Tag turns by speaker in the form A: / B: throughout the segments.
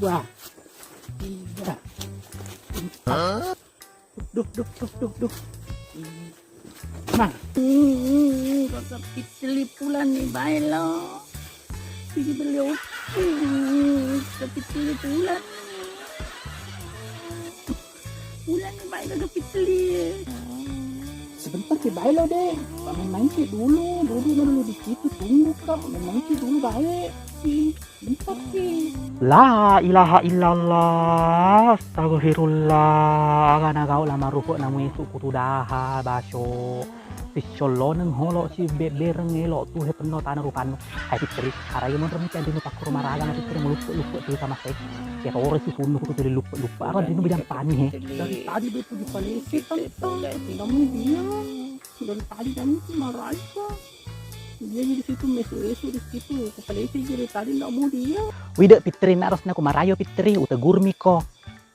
A: dua, tiga, empat. Duh. Nah, kakak pitli pula nih baik lo. Pergi beliau, kakak pitli pula. Pulang nih baik kakak pitli. Sebentar sih baik lo deh. Main sih dulu di situ tunggu kak. Main sih dulu baik. Bentar sih.
B: La ilaha illallah, astaghfirullah, agana kau lama rupuk namu esuk kutu daha baso. Pisolo neng holo si bereng elo tuh he penuh tanah rupan. Hai pitri, araya mon remi kan dinu pakur maraga na pitri lupa tuh sama saya. Ya tore si sunu kutu tuh lupa. Apa dinu bidang pani he.
A: Dari tadi betul di Palesi tante. Kamu dia. Dari tadi kamu marah aja. Dia di situ mesu di situ kepala itu jadi tadi nggak mau dia.
B: Wida pitri na harusnya aku marayo pitri uta gurmi ko.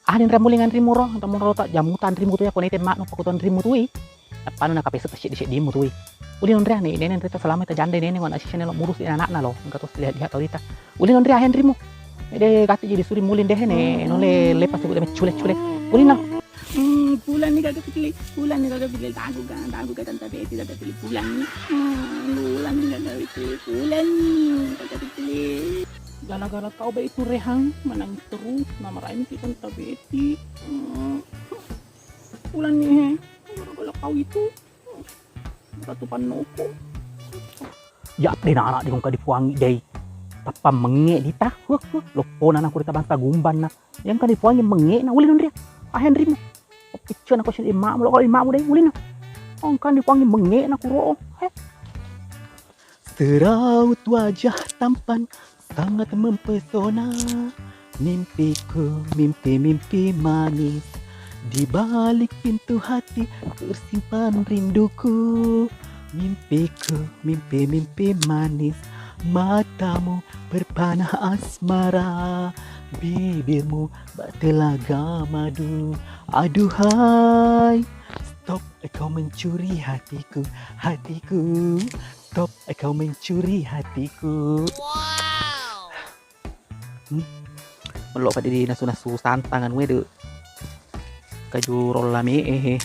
B: Anin ramulingan rimu ro, ramu tak jamutan rimu tuh ya konete mak no pakuton rimu tuh. Apa na kape sepesi di dimu tuh. Uli nondria nih, nenen cerita selama itu janda nenen ngon asisten lo murus anak na lo, enggak terus lihat tau dita. Uli nondria hen rimu. Ede kati jadi suri mulin deh nih, nole lepas ibu deme cule. Uli na.
A: Pulang nih kagak pilih, tahu kan tante Betty kagak pilih pulang nih. Pulang nih kagak pilih. Gara-gara tahu be itu Rehang menangis terus, nama Raini kita tante Betty. Pulang nih, gara-gara kau itu Ratu Panoko.
B: Ya deh anak di kongka dipuangi deh. Papa menge dita, loponan aku dita bangsa gumban na. Yang kan dipuangi menge na uli nondria. Ahen rimu. Picture aku sih emak lo kalau emakmu deh ulin kan dipanggil menge nak kuro seraut wajah tampan sangat mempesona mimpiku mimpi manis di balik pintu hati tersimpan rinduku mimpiku mimpi manis matamu berpanah asmara bibirmu bak telaga madu aduhai stop kau mencuri hatiku stop kau mencuri hatiku melok pada di nasu santangan wede kaju rolame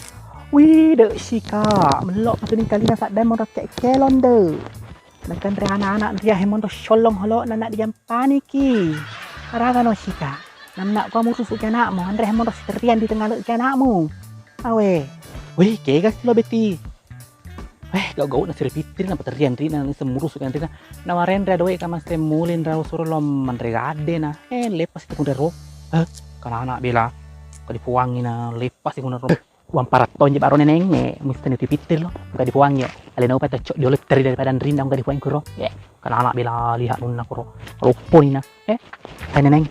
B: wih dek sika melok pada ni kali nasak dan mau rakek kelon de nakan re anak-anak dia hemon to sholong holo nak diam paniki araga no sika nak kamu susuk anakmu andre hemon to seterian di tengah lek anakmu awe weh kegas lo beti gau na sirpitir na paterian rina ni semurus kan rina na warendra doe kama semulin ra suruh lo manregade na lepas itu kundero kana anak bela kali puangi na lepas itu kundero uang paraton je baro neneng ne mesti ni pitir lo ka dipuangi ale no pata cok diolet dari daripada rindang ka dipuangi kuro kana anak bela lihat nunna kuro rupo ni na hai neneng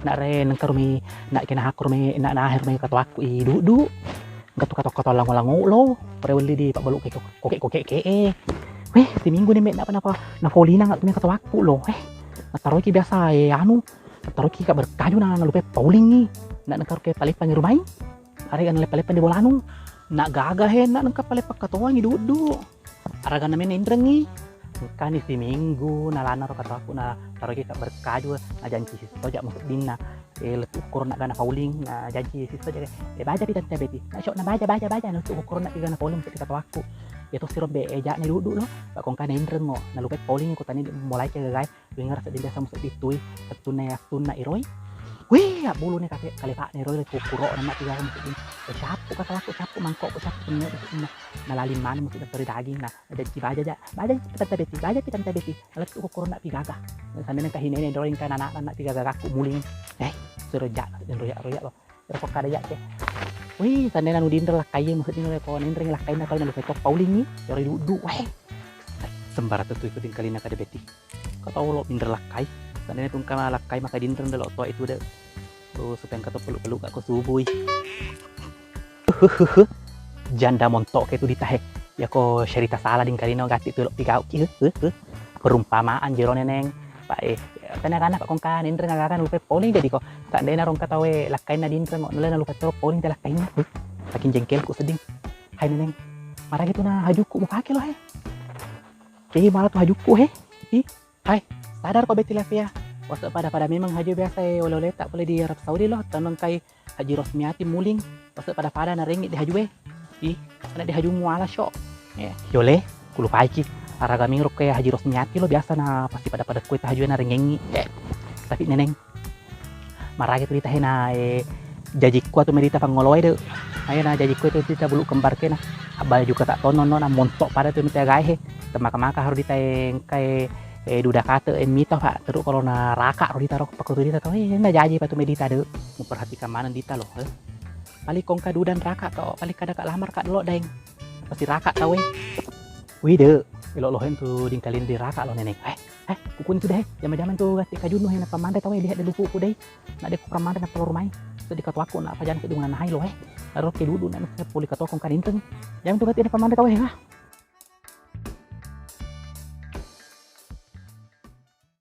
B: nak re nang karumi nak kena hakurme nak nahir me kata aku du kata lango lo preweli di pak baluk kokek ke weh si minggu ni nak apa na folina ngat tu kata aku lo taruh ki biasa anu taruh ki ka berkaju na lupa pauling ni nak nakar ke palepan rumai hari kan lepa-lepa di bolanu nak gagah nak nangka palepa katoang du araga na men indreng ni kan di si minggu nalana ro kata aku na taruh ki ka berkaju na janji sisto jak masuk dinna letuk ukur nak gana pauling na janji sisto jak baca pitan beti nak syok na baca na letuk ukur nak gana pauling ketika kata aku itu sirob be ejak ni duduk lo pak kong kan indreng ngo na lupa pauling ko tani mulai ke guys dengar sa dinda sama ditui tuna iroi wih ya bulu nih kali pak nih roy kuro nama tiga mesti sapu kata aku sapu mangkok sapu nalalin mana mesti dari daging nah ada cibaja baja pitan beti alat kuro nak pigaga sana nih kahine nih drawing kan anak tiga gagaku muling serejak dan royak lo terus kada ya wih sana nanu dinder lah kaye mesti nih ko nindring lah kaye na kalau lupa pauling nih dari duduk weh sembarat tuh ikutin kali nak ada beti kata lo minder lah kaye sana nih tungkama lah kaye maka dinder lo to itu deh supaya kata peluk-peluk aku subui janda montok kayak itu ditahe ya ko cerita salah ding kalino gati tulok pigau perumpamaan jero neneng pak anak-anak kong kan indra ngagakan lupa poling jadi kok tak dena rong katawe lakai na dintra mo nala lupa tro poling tala kain saking jengkel ku seding hai neneng marah gitu na hajuku mo pake lo kayak malah tuh hajuku hai sadar kok beti ya Wasa pada memang haji biasa oleh-oleh tak boleh di Arab Saudi loh. Tanong kay Haji Rosmiati muling. Wasa pada na ringgit di haju Anak di haju muala syok. Yole, kulupa iki. Aragaming rok kay Haji Rosmiati lo biasa na pasti pada kue haju na ringengi. Tapi neneng maragi tu ditahin na jaji kuat tu medita pangoloy de. Ayo na jaji kuat tu kita bulu kembar ke na. Abal juga tak tonon na montok pada tu minta gahe. Temaka-maka harus ditayang kay duda kata mito pak terus kalau na raka ro ditaruh pakai tu dita tahu na jaji patu medita de memperhatikan mana dita loh paling kongka dudan raka kau paling kada kak lamar kak delok daeng pasti raka tahu wih de elok loh tu dingkalin di raka lo neneng kukun tu deh zaman tu ketika junuh yang pamandai tahu lihat de lupu ku deh nak de pamandai nak telur mai sedih katu aku nak pajan kedungan hai lo lalu ke dudu nak puli katu kongka inteng jangan tu ketika pamandai tahu